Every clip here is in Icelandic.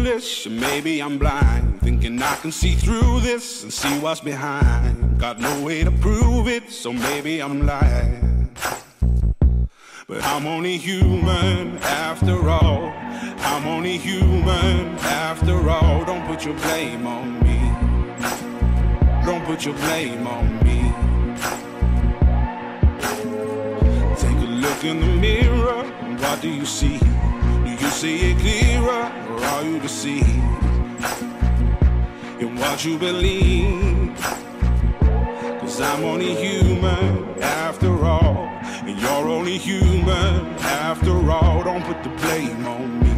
foolish, or maybe I'm blind, thinking I can see through this and see what's behind. Got no way to prove it, so maybe I'm lying. But I'm only human after all. I'm only human after all. Don't put your blame on me. Don't put your blame on me. Take a look in the mirror, and what do you see? Do you see it clearer, or are you deceived in what you believe? 'Cause I'm only human after all, and you're only human after all. Don't put the blame on me.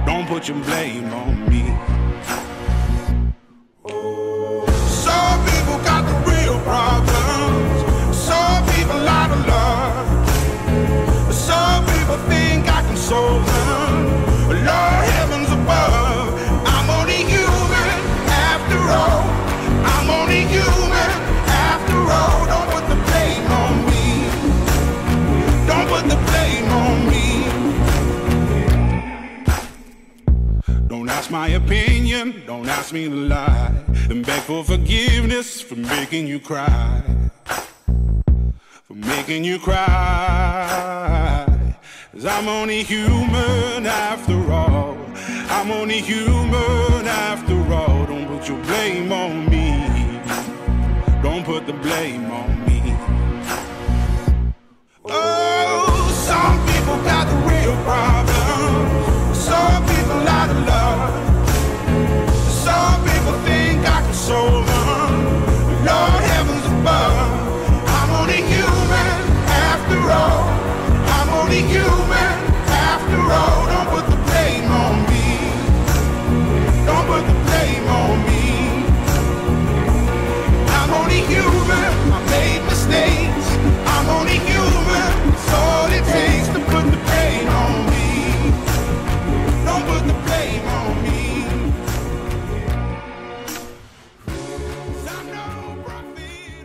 Don't put your blame on me. Some people got the real problems. Some people out of love. Some people think I can solve them. Lord, heavens above, I'm only human after all. I'm only human after all. Don't put the blame on me. Don't put the blame on me. Don't ask my opinion, don't ask me to lie, and beg for forgiveness for making you cry. For making you cry. 'Cause I'm only human after all. I'm only human after all. Don't put your blame on me. Don't put the blame on me. Oh, some people got the real problems. Some people out of love. Some people think I can solve them. Lord, heavens above, I'm only human after all. I'm only human after all. Don't put the blame on me. Don't put the blame on me. I'm only human, I made mistakes. I'm only human, it's all it takes to put the blame on me. Don't put the blame on me. 'Cause I'm no prophet.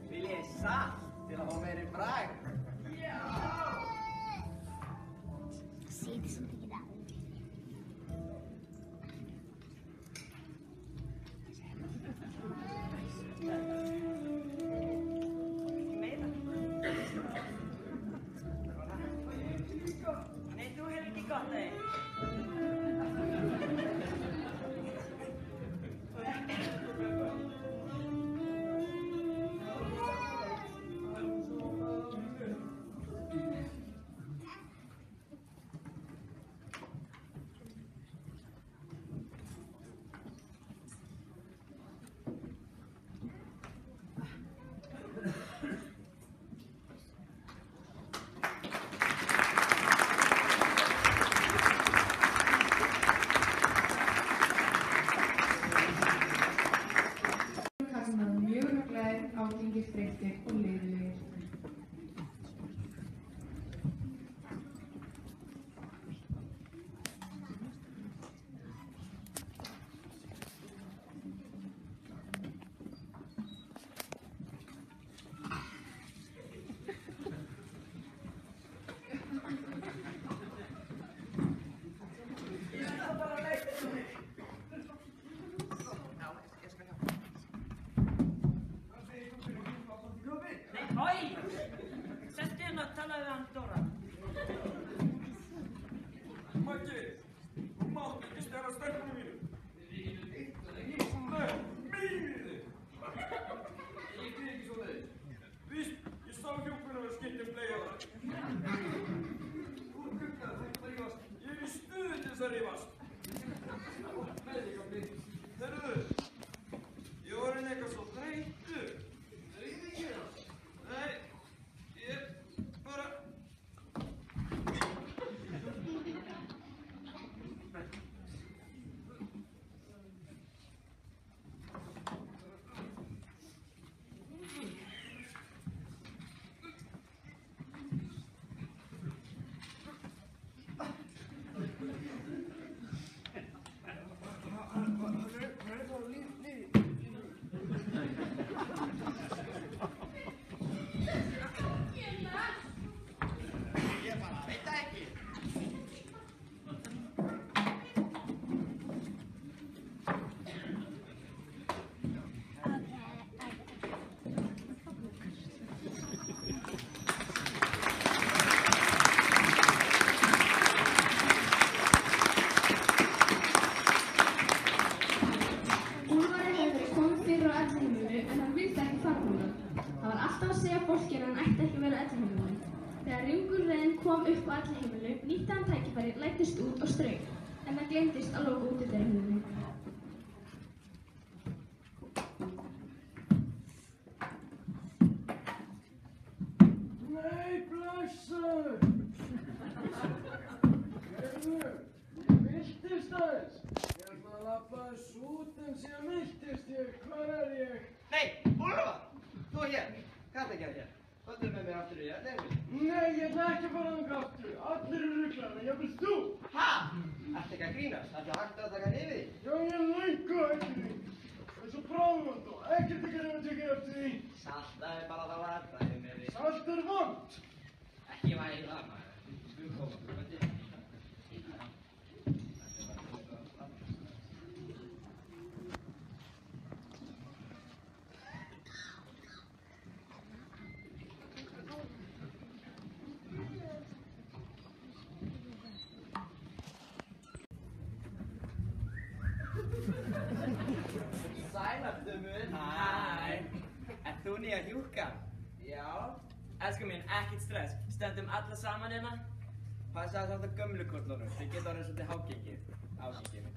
Beleza, pela Romero Braga. Sì, ti sono tagliati. Ne tu helki kahteen. Maggi, þú mátt ekki stela stelpunum mínum. Nei, meinið þig. Ég gríð ekki svoleiðis. Víst, ég sá hjúpuna vera skipt bleiðar. Þú guggar, það ekki bara rífast. Ég í stuði til þess að rífast. Með þig, gamli. Herruðu, ég var eitthvað svo þreyttur. Það ekki það? Nei, ég bara... Kom upp á elliheimilinu, nýtti hann tækifærið, læddist út og strauk, en það gleymdist að loka útidyrahurðinni. Nei, blessaður! Gerðu, ég myltist aðeins. Ég ætla að labba þess út en síðan myltist ég. Hvar er ég? Nei, Úlfar! Þú hér! Hvað er það hér? Hvað er með mér aftur í elliheimilinu? Nei, ég ætla ekki að fara þangað aftur. Allir eru ruglaðir, jafnvel þú. Ha? Ertu ekki að grínast? Ertu hægt að taka nefið því? Já, ég er löngu eftir því. Það er svo bráðvönd og ekkert ekki reyna að tekja eftir því. Saltaði bara þá að það er með því. Salt er vond. Ekki væri það, maður. Skulum koma, Sælafdömmun. Hæ. Er þú nýja hjúkkan? Já. Elsku mín, ekkert stress. Stendum alla saman hérna. Passaði samt á gömlu kollunum. Þau geta orðið svolítið ágengið. Ágengið. En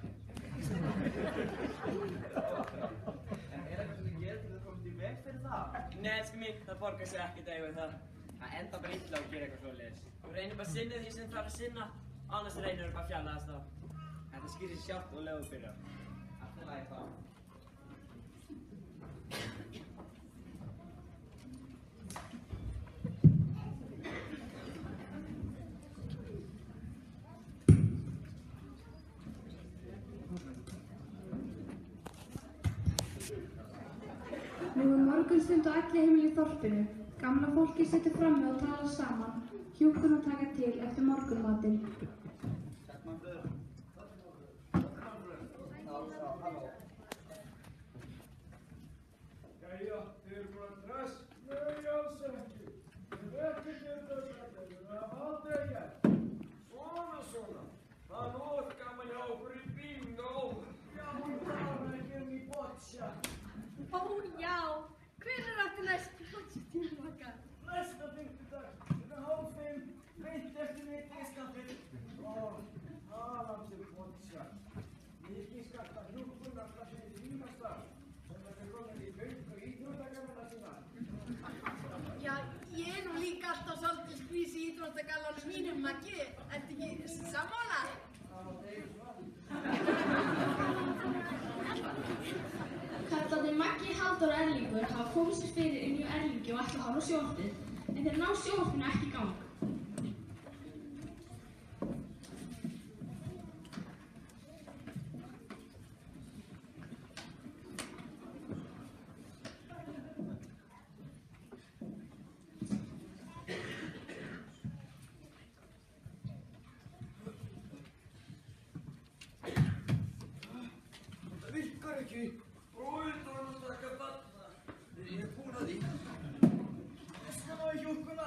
er eitthvað sem þið gerir til að komast í veg fyrir það? Nei, elsku mín, það borgar sig ekkert að eiga við það. Það enda bara illa að gera eitthvað svoleiðis. Þú reynir bara að sinna því sem þarf að sinna, annars reynir þú bara að fjarlægast þá. Þetta skýrir sig sjálft og leiðu byrjar. Allt er lagi þá. Nú morgunstund á elliheimili í þorpinu. Gamla fólkið situr frammi og talar saman. Hjúkkurinn taka til eftir morgunmatinn. Jæja, þið eru bara dress? Nei, alls ekki. Þið er ekki þetta að halda ekki. Svona. Það er nóg gaman hjá okkur í bingo. Já, það er ekki í boccia. Ó, já. Hvenær áttu næstu boccia-tíma okkar? Næsta fimmtudag, þetta er 4:30, beint eftir miðnættskaffið. Talandi boccia. Mikið skatta hjúkkun alltaf fyrir fínasta. Þetta er komin í göng og íþróttagamana sína. Já, ég er nú líka alltaf svolítið skvís í íþróttagallanum mínum, Maggi. Ertu ekki sammála? Karlarnir Maggi, Halldór og Erlingur hafa komið sér fyrir inn í Erlingi og ætla að horfa á sjónvarpið, en þeir ná sjónvarpinu ekki í gang. Það virkar ekki. Bróðir að taka þarna. Ég er búin að því. Ég skal ná í hjúkkuna.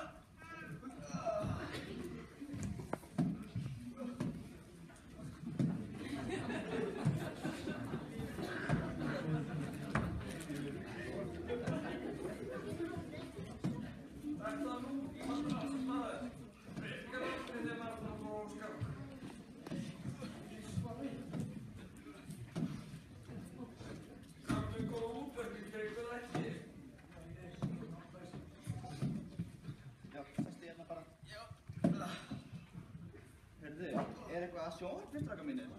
sjónvarpið, strákar mínir.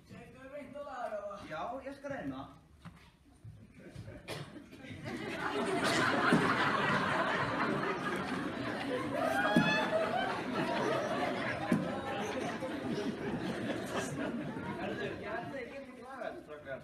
Getur reynt að laga það? Já, ég skal reyna. Herðu, ég held að ég get ekki lagað þetta, strákar.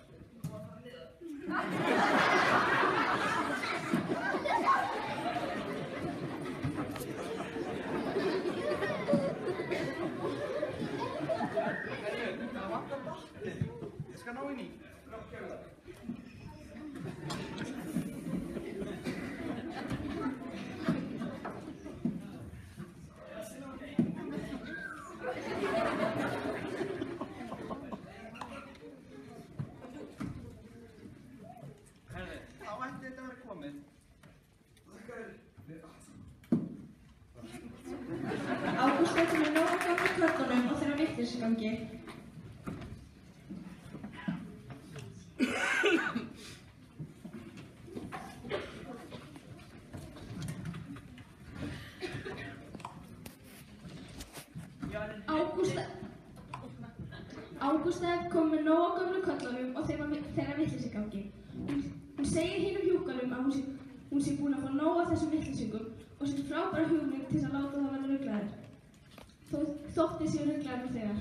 Herðu, það vantar vatnið. Ég skal ná inn í. Herðu, þá ætti þetta að vera komið. Ágúst er komið nóg af gamla köttunum og þeirra vitleysugangi. Ágústa er komið nóg af gömlu köllunum og þeirra vitleysugangi. Hún segir hinum hjúkarum að hún sé búin að fá nóg af þessum vitleysingum og sér frábæra hugmynd til að láta það verða ruglaðir. Þótti séu ruglaðir nú þegar.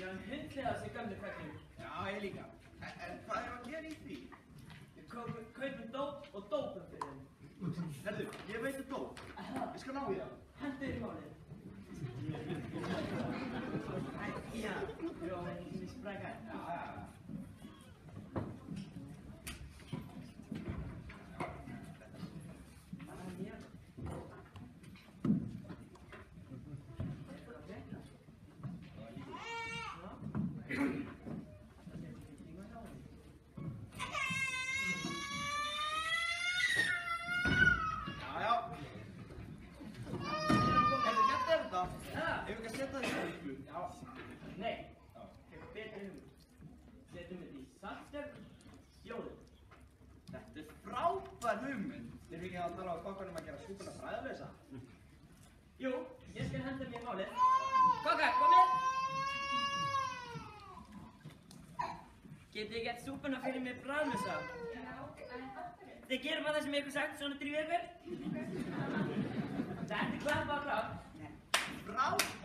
Ég er hundlega þessi gamli kallinn. Já, ég líka. En hvað er að gera í því? Við kaupum dóp og dópum fyrir þeim. Herðu, ég veit að dóp. Ég skal ná í það. Hendur í málið. Já, við sprækar. Já. Ef við ekki að setja það í saltglu? Já. Nei. Hefur betri hugmynd. Setjum þetta í saltstjörn, jólin. Þetta er frábær hugmynd. Erum við ekki að tala á kokkanum að gera súpuna fræðalösa? Jú, ég skal henda mér málið. Kokka, komið! Getið þið gett súpuna fyrir mig bræðlösa? Þið gerum að það sem ykkur sagt, svona drífið ykkur. Þetta er klappa og klap. Frábær!